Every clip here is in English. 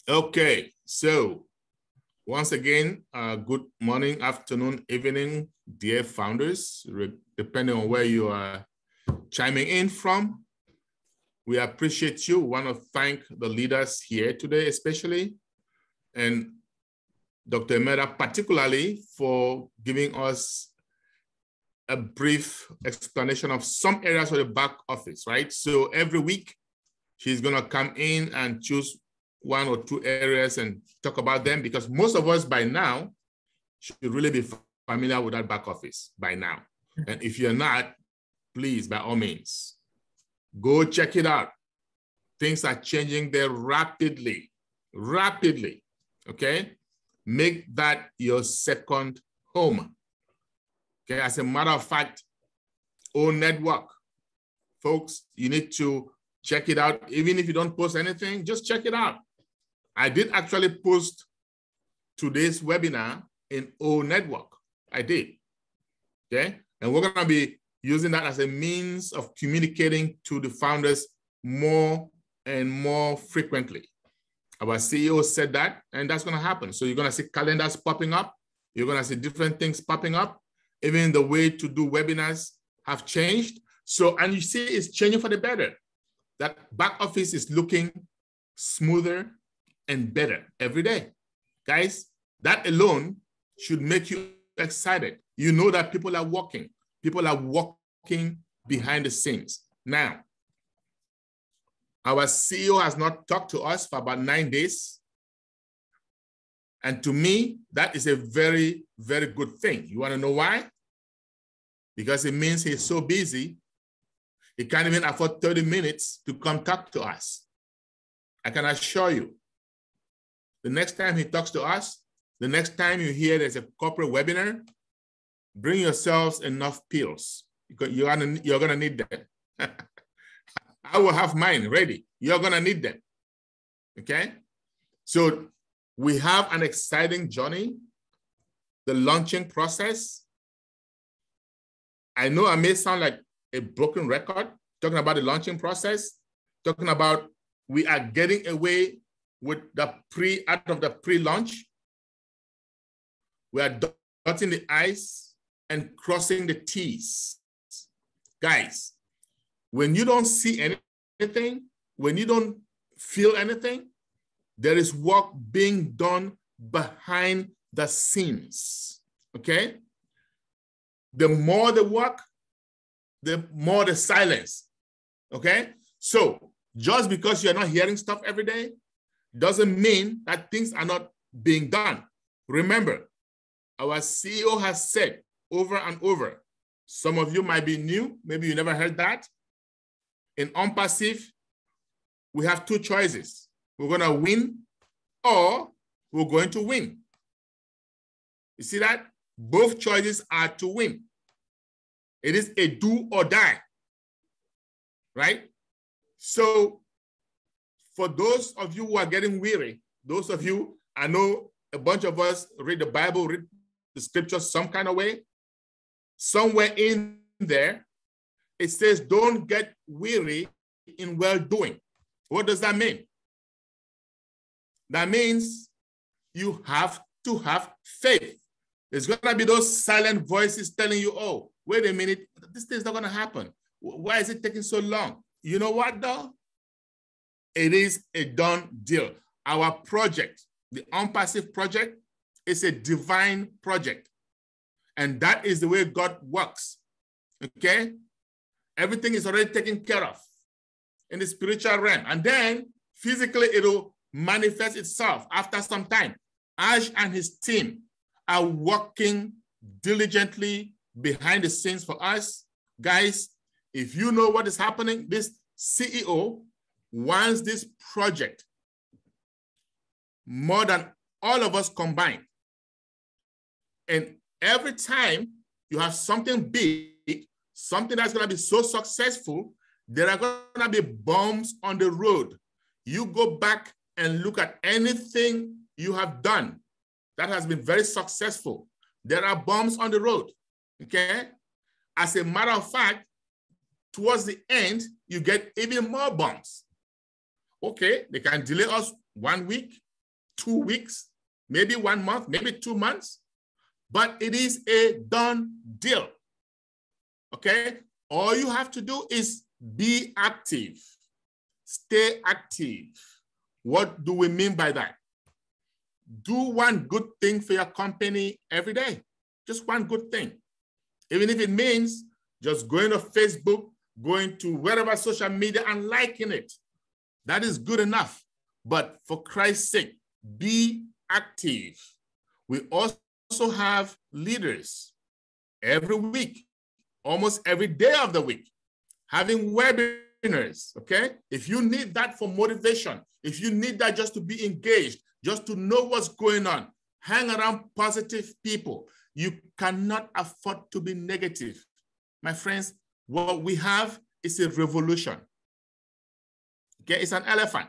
Okay, so once again, good morning, afternoon, evening, dear founders, depending on where you are chiming in from. We appreciate you. We want to thank the leaders here today, especially, and Dr. Emeda particularly for giving us a brief explanation of some areas of the back office, right? So every week, she's going to come in and choose one or two areas and talk about them, because most of us by now should really be familiar with that back office by now. And if you're not, please, by all means, go check it out. Things are changing there rapidly, okay? Make that your second home. Okay, as a matter of fact, own network. Folks, you need to check it out. Even if you don't post anything, just check it out. I did actually post today's webinar in O Network. I did, okay? And we're gonna be using that as a means of communicating to the founders more and more frequently. Our CEO said that, and that's gonna happen. So you're gonna see calendars popping up. You're gonna see different things popping up. Even the way to do webinars have changed. So, and you see it's changing for the better. That back office is looking smoother and better every day. Guys, that alone should make you excited. You know that people are working behind the scenes. Now, our CEO has not talked to us for about 9 days. And to me, that is a very, very good thing. You wanna know why? Because it means he's so busy, he can't even afford 30 minutes to come talk to us. I can assure you, the next time he talks to us, the next time you hear there's a corporate webinar, bring yourselves enough pills because you're gonna need them. I will have mine ready. You're gonna need them, okay? So we have an exciting journey, the launching process. I know I may sound like a broken record talking about the launching process, talking about we are getting away with the pre-launch. We are dotting the I's and crossing the T's. Guys, when you don't see anything, when you don't feel anything, there is work being done behind the scenes, okay? The more the work, the more the silence, okay? So just because you're not hearing stuff every day doesn't mean that things are not being done. Remember, our CEO has said over and over, some of you might be new, maybe you never heard that. In ONPASSIVE, we have two choices. We're gonna win or we're going to win. You see that? Both choices are to win. It is a do or die, right? So for those of you who are getting weary, those of you, I know a bunch of us read the Bible, read the scriptures some kind of way. Somewhere in there, it says, don't get weary in well-doing. What does that mean? That means you have to have faith. There's gonna be those silent voices telling you, oh, wait a minute, this thing's not gonna happen. Why is it taking so long? You know what though? It is a done deal. Our project, the ONPASSIVE project, is a divine project. And that is the way God works, okay? Everything is already taken care of in the spiritual realm. And then physically it'll manifest itself after some time. Ash and his team are working diligently behind the scenes for us. Guys, if you know what is happening, this CEO wants this project more than all of us combined. And every time you have something big, something that's gonna be so successful, there are gonna be bumps on the road. You go back and look at anything you have done that has been very successful. There are bumps on the road, okay? As a matter of fact, towards the end, you get even more bumps. Okay, they can delay us 1 week, 2 weeks, maybe 1 month, maybe 2 months, but it is a done deal. Okay? All you have to do is be active. Stay active. What do we mean by that? Do one good thing for your company every day. Just one good thing. Even if it means just going to Facebook, going to wherever social media and liking it. That is good enough. But for Christ's sake, be active. We also have leaders every week, almost every day of the week, having webinars, okay? If you need that for motivation, if you need that just to be engaged, just to know what's going on, hang around positive people. You cannot afford to be negative. My friends, what we have is a revolution. Okay, it's an elephant.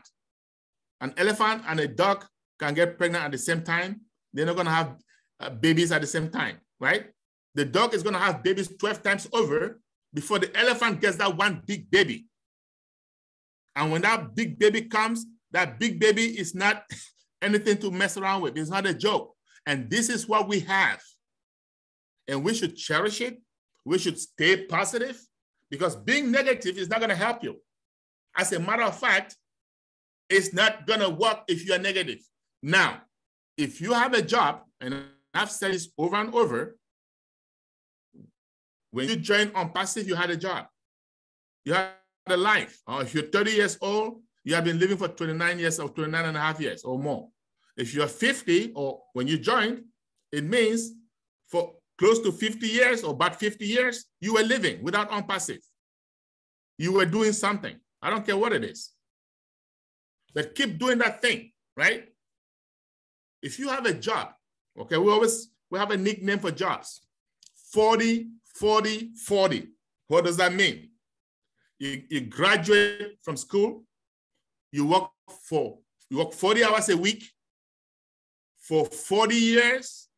An elephant and a dog can get pregnant at the same time. They're not gonna have babies at the same time, right? The dog is gonna have babies 12 times over before the elephant gets that one big baby. And when that big baby comes, that big baby is not anything to mess around with. It's not a joke. And this is what we have. And we should cherish it. We should stay positive because being negative is not gonna help you. As a matter of fact, it's not gonna work if you're negative. Now, if you have a job, and I've said this over and over, when you joined ONPASSIVE, you had a job. You had a life. Or if you're 30 years old, you have been living for 29 years or 29 and a half years or more. If you're 50 or when you joined, it means for close to 50 years or about 50 years, you were living without ONPASSIVE. You were doing something. I don't care what it is. But keep doing that thing, right? If you have a job, okay, we have a nickname for jobs. 40, 40, 40. What does that mean? You graduate from school, you work 40 hours a week for 40 years,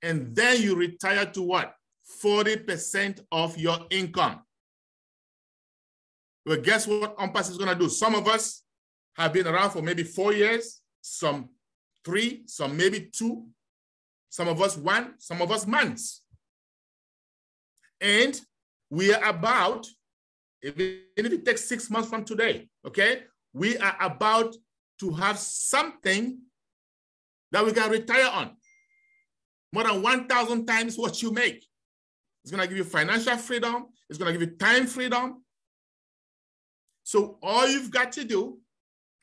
and then you retire to what? 40% of your income. Well, guess what ONPASSIVE is gonna do? Some of us have been around for maybe 4 years, some 3, some maybe 2, some of us 1, some of us months. And we are about, even if it takes 6 months from today, okay? We are about to have something that we can retire on. More than 1,000 times what you make. It's gonna give you financial freedom. It's gonna give you time freedom. So all you've got to do,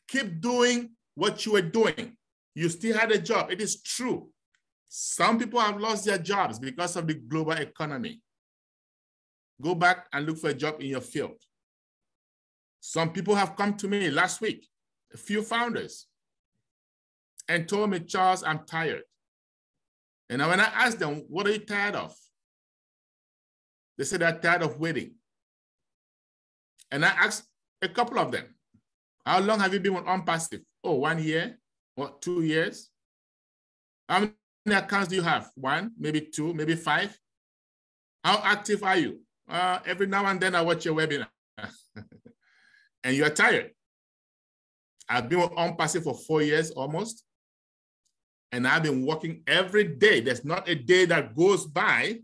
keep doing what you were doing. You still had a job. It is true. Some people have lost their jobs because of the global economy. Go back and look for a job in your field. Some people have come to me last week, a few founders, and told me, Charles, I'm tired. And when I asked them, what are you tired of? They said they're tired of waiting. And I asked a couple of them, how long have you been with ONPASSIVE? Oh, 1 year or 2 years. How many accounts do you have? 1, maybe 2, maybe 5. How active are you? Every now and then I watch your webinar. And you're tired. I've been with ONPASSIVE for 4 years almost. And I've been working every day. There's not a day that goes by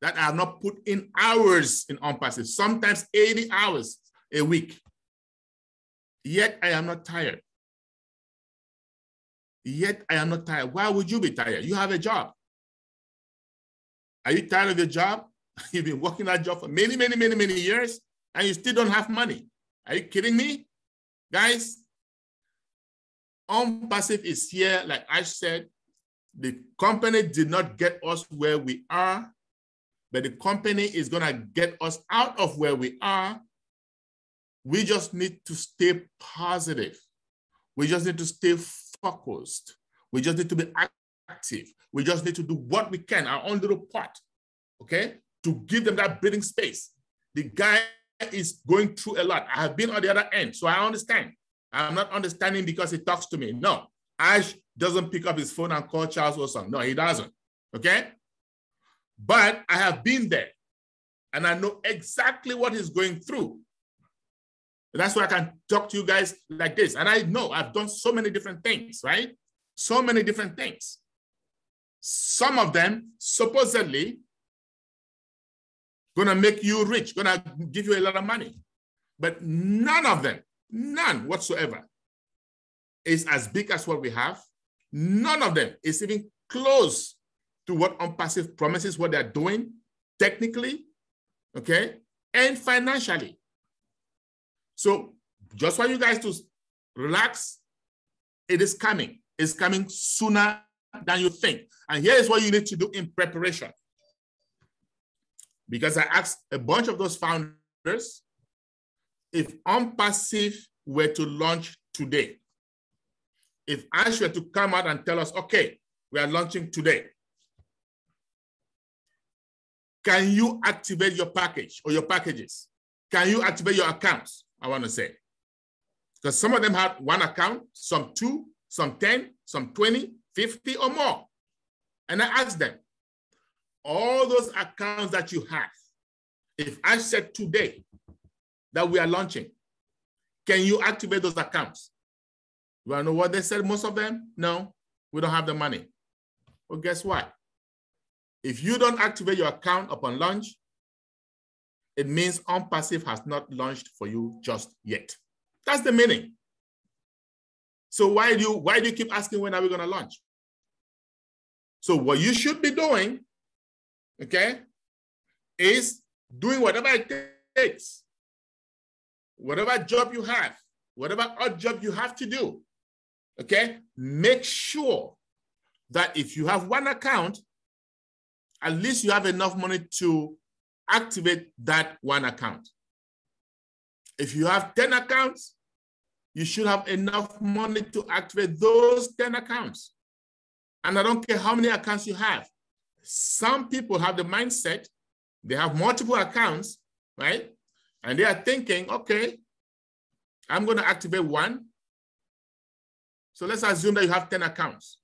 that I have not put in hours in ONPASSIVE, sometimes 80 hours a week. Yet I am not tired. Yet I am not tired. Why would you be tired? You have a job. Are you tired of your job? You've been working that job for many, many, many, many years, and you still don't have money. Are you kidding me? Guys, ONPASSIVE is here. Like I said, the company did not get us where we are, but the company is going to get us out of where we are. We just need to stay positive. We just need to stay focused. We just need to be active. We just need to do what we can, our own little part, okay, to give them that breathing space. The guy is going through a lot. I have been on the other end, so I understand. I'm not understanding because he talks to me. No, Ash doesn't pick up his phone and call Charles Osong. No, he doesn't, okay? But I have been there, and I know exactly what he's going through. That's why I can talk to you guys like this. And I know I've done so many different things, right? So many different things. Some of them supposedly gonna make you rich, gonna give you a lot of money. But none of them, none whatsoever, is as big as what we have. None of them is even close to what ONPASSIVE promises, what they're doing technically, okay, and financially. So just want you guys to relax. It is coming. It's coming sooner than you think. And here is what you need to do in preparation. Because I asked a bunch of those founders, if ONPASSIVE were to launch today, if Ash were to come out and tell us, okay, we are launching today, can you activate your package or your packages? Can you activate your accounts, I want to say? Because some of them have one account, some 2, some 10, some 20, 50 or more. And I asked them, all those accounts that you have, if I said today that we are launching, can you activate those accounts? You want to know what they said? Most of them, no, we don't have the money. Well, guess what? If you don't activate your account upon launch, it means ONPASSIVE has not launched for you just yet. That's the meaning. So why do you keep asking when are we going to launch? So what you should be doing, okay, is doing whatever it takes, whatever job you have, whatever odd job you have to do, okay, make sure that if you have one account, at least you have enough money to activate that one account. If you have 10 accounts, you should have enough money to activate those 10 accounts. And I don't care how many accounts you have. Some people have the mindset, they have multiple accounts, right? And they are thinking, okay, I'm going to activate one. So let's assume that you have 10 accounts.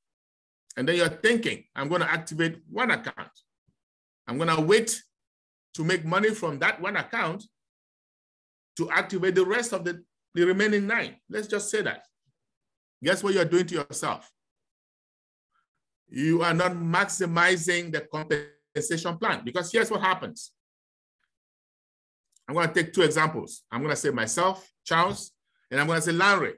And then you're thinking, I'm going to activate one account. I'm going to wait to make money from that one account to activate the rest of the remaining 9. Let's just say that. Guess what you're doing to yourself? You are not maximizing the compensation plan, because here's what happens. I'm going to take 2 examples. I'm going to say myself, Charles, and I'm going to say Larry.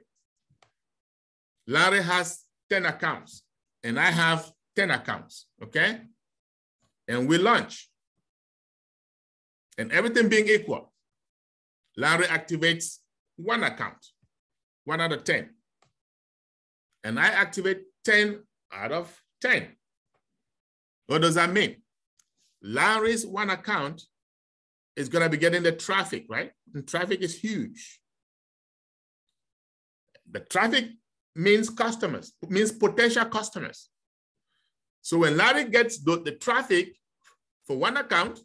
Larry has 10 accounts and I have 10 accounts, okay? And we launch. And everything being equal, Larry activates one account, 1 out of 10. And I activate 10 out of 10. What does that mean? Larry's one account is going to be getting the traffic, right? And traffic is huge. The traffic means customers, means potential customers. So when Larry gets the traffic for one account,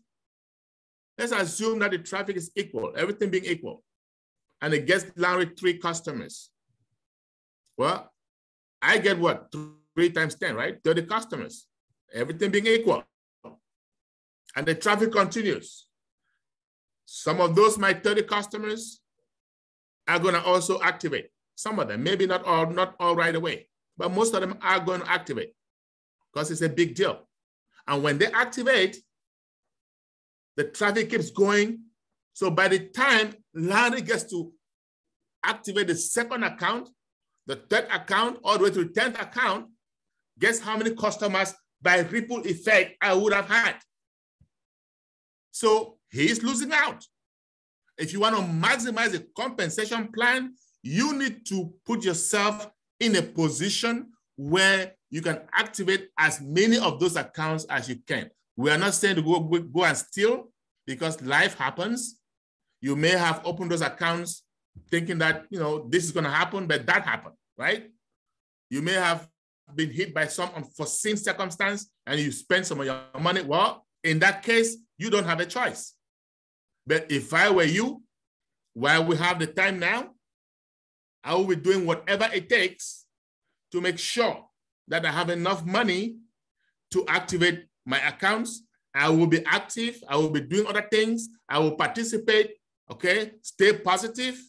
let's assume that the traffic is equal, everything being equal, and it gets Larry 3 customers. Well, I get what? 3 times 10, right? 30 customers, everything being equal. And the traffic continues. Some of those, my 30 customers, are going to also activate. Some of them, maybe not all right away, but most of them are going to activate because it's a big deal. And when they activate, the traffic keeps going. So by the time Larry gets to activate the second account, the third account, all the way to the 10th account, guess how many customers by ripple effect I would have had? So he's losing out. If you want to maximize the compensation plan, you need to put yourself in a position where you can activate as many of those accounts as you can. We are not saying to go and steal, because life happens. You may have opened those accounts thinking that, you know, this is going to happen, but that happened, right? You may have been hit by some unforeseen circumstance and you spend some of your money. Well, in that case, you don't have a choice. But if I were you, while we have the time now, I will be doing whatever it takes to make sure that I have enough money to activate my accounts. I will be active. I will be doing other things. I will participate, okay? Stay positive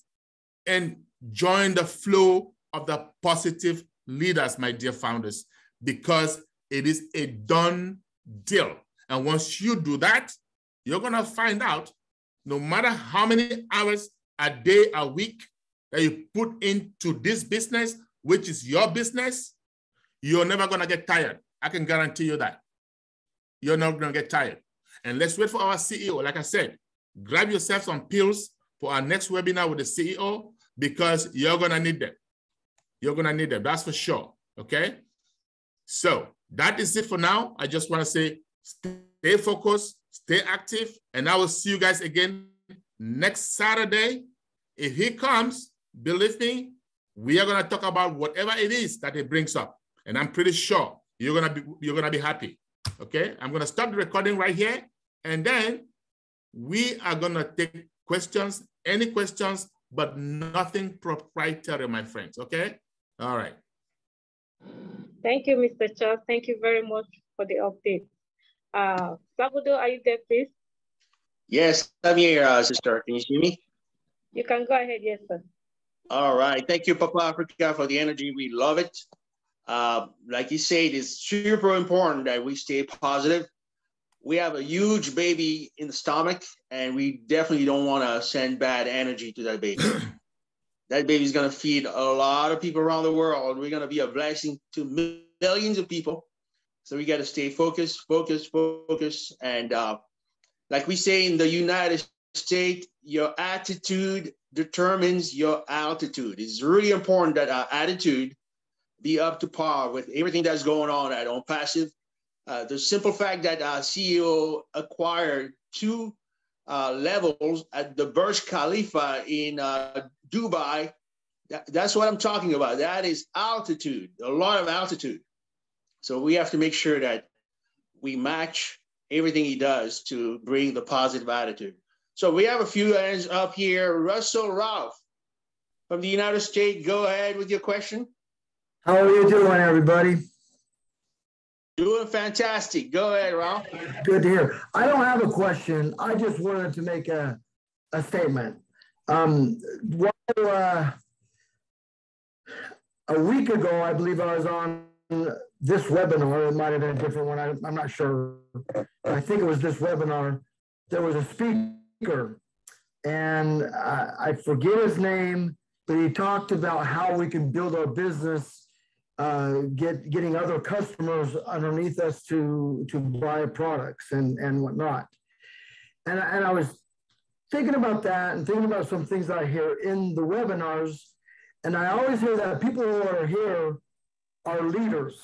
and join the flow of the positive leaders, my dear founders, because it is a done deal. And once you do that, you're going to find out no matter how many hours a day, a week that you put into this business, which is your business, you're never going to get tired. I can guarantee you that. You're not going to get tired. And let's wait for our CEO. Like I said, grab yourself some pills for our next webinar with the CEO because you're going to need them. You're going to need them. That's for sure. Okay? So that is it for now. I just want to say stay focused, stay active, and I will see you guys again next Saturday. If he comes, believe me, we are going to talk about whatever it is that he brings up. And I'm pretty sure you're gonna be happy. Okay? I'm gonna stop the recording right here, and then we are gonna take questions, any questions, but nothing proprietary, my friends. Okay? All right. Thank you, Mr. Charles. Thank you very much for the update. Salvador, are you there, please? Yes, I'm here, sister. Can you see me? You can go ahead, yes, sir. All right. Thank you, Papa Africa, for the energy. We love it. Like you said, it's super important that we stay positive. We have a huge baby in the stomach, and we definitely don't want to send bad energy to that baby. That baby's going to feed a lot of people around the world. We're going to be a blessing to millions of people. So we got to stay focused, focused. And like we say in the United States, your attitude determines your altitude. It's really important that our attitude be up to par with everything that's going on at ONPASSIVE. The simple fact that our CEO acquired 2 levels at the Burj Khalifa in Dubai, that's what I'm talking about. That is altitude, a lot of altitude. So we have to make sure that we match everything he does to bring the positive attitude. So we have a few hands up here. Russell Ralph from the United States, go ahead with your question. How are you doing, everybody? Doing fantastic. Go ahead, Ralph. Good to hear. I don't have a question. I just wanted to make a statement. A week ago, I believe I was on this webinar. It might have been a different one. I'm not sure. I think it was this webinar. There was a speaker, and I forget his name, but he talked about how we can build our business, getting other customers underneath us to buy products and whatnot. And I was thinking about that and thinking about some things I hear in the webinars. And I always hear that people who are here are leaders.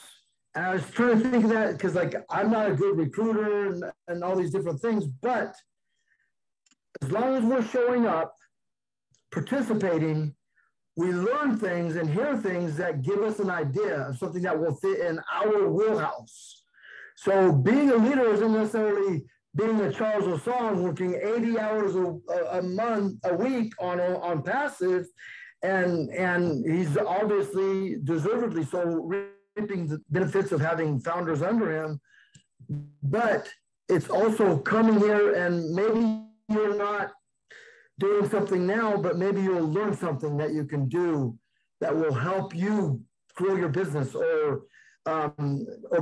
And I was trying to think of that because, like, I'm not a good recruiter and all these different things, but as long as we're showing up, participating, we learn things and hear things that give us an idea of something that will fit in our wheelhouse. So being a leader isn't necessarily being a Charles Osong working 80 hours a week on passive, and he's obviously deservedly so reaping the benefits of having founders under him. But it's also coming here, and maybe you're not doing something now, but maybe you'll learn something that you can do that will help you grow your business or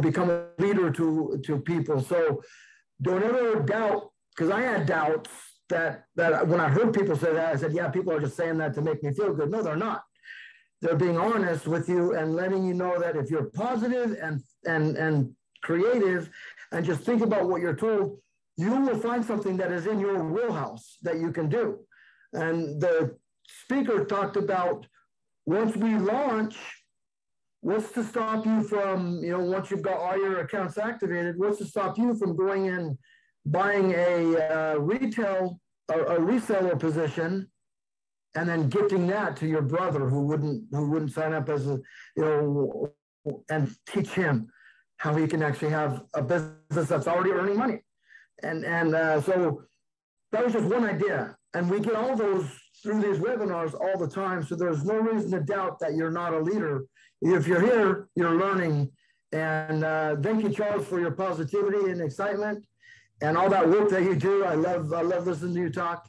become a leader to people. So don't ever doubt, because I had doubts that when I heard people say that, I said, yeah, people are just saying that to make me feel good. No, they're not. They're being honest with you and letting you know that if you're positive and creative and just think about what you're told, you will find something that is in your wheelhouse that you can do. And the speaker talked about once we launch, what's to stop you from, once you've got all your accounts activated, what's to stop you from going in, buying a reseller position, and then gifting that to your brother who wouldn't sign up as and teach him how he can actually have a business that's already earning money. And so that was just one idea. And we get all those through these webinars all the time. So there's no reason to doubt that you're not a leader. If you're here, you're learning. And thank you, Charles, for your positivity and excitement and all that work that you do. I love listening to you talk.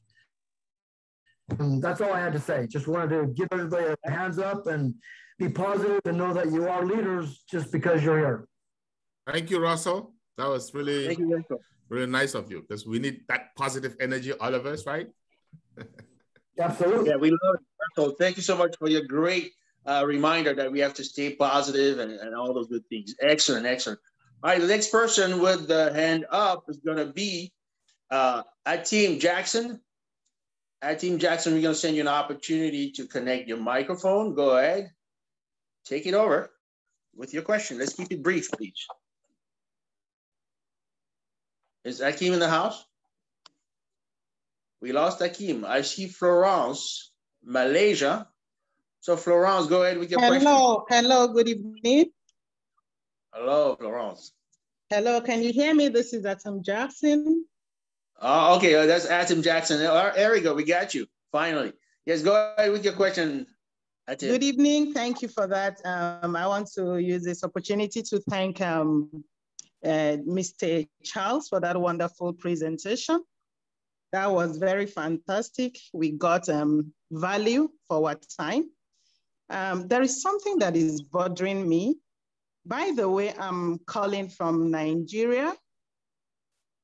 that's all I had to say. Just wanted to give everybody a hands up and be positive and know that you are leaders just because you're here. Thank you, Russell. That was really, Thank you, Russell. Really nice of you, because we need that positive energy, all of us, right? Absolutely. Yeah, we love it, Russell. Thank you so much for your great reminder that we have to stay positive and all those good things. Excellent, excellent. All right, the next person with the hand up is going to be Ateem Jackson. Ateem Jackson, we're going to send you an opportunity to connect your microphone. Go ahead. Take it over with your question. Let's keep it brief, please. Is Akeem in the house? We lost Akeem. I see Florence, Malaysia. So Florence, go ahead with your question. Hello, good evening. Hello, Florence. Hello, can you hear me? This is Ateem Jackson. Oh, okay, that's Ateem Jackson. There we go, we got you, finally. Yes, go ahead with your question, Ateem. Good evening, thank you for that. I want to use this opportunity to thank Mr. Charles for that wonderful presentation. That was very fantastic. We got value for our time. There is something that is bothering me. By the way, I'm calling from Nigeria.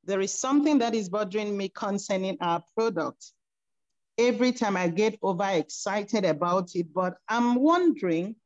There is something that is bothering me concerning our product. Every time I get overexcited about it, but I'm wondering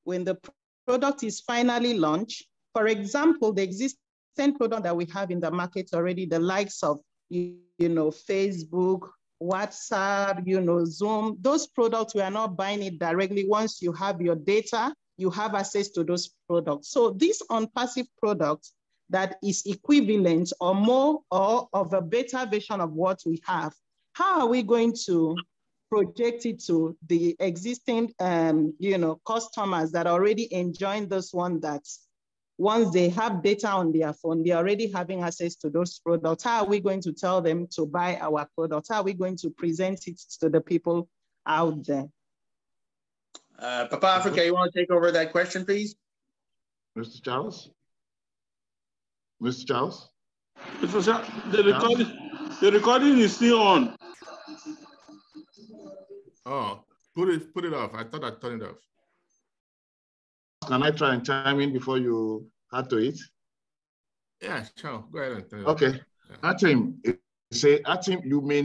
when the product is finally launched, for example, the existing product that we have in the market already, the likes of, Facebook, WhatsApp, Zoom, those products, we are not buying it directly. Once you have your data, you have access to those products. So this ONPASSIVE product that is equivalent or more or of a better version of what we have, how are we going to project it to the existing, customers that are already enjoying this one that once they have data on their phone, they're already having access to those products? How are we going to tell them to buy our products? How are we going to present it to the people out there? Papa Africa, you want to take over that question, please? Mr. Charles? Mr. Charles? The recording is still on. Oh, put it off. I thought I turned it off. Can I try and chime in before you add to it? Yeah, sure. Go ahead and turn it off. Okay. Yeah. Ateem, you may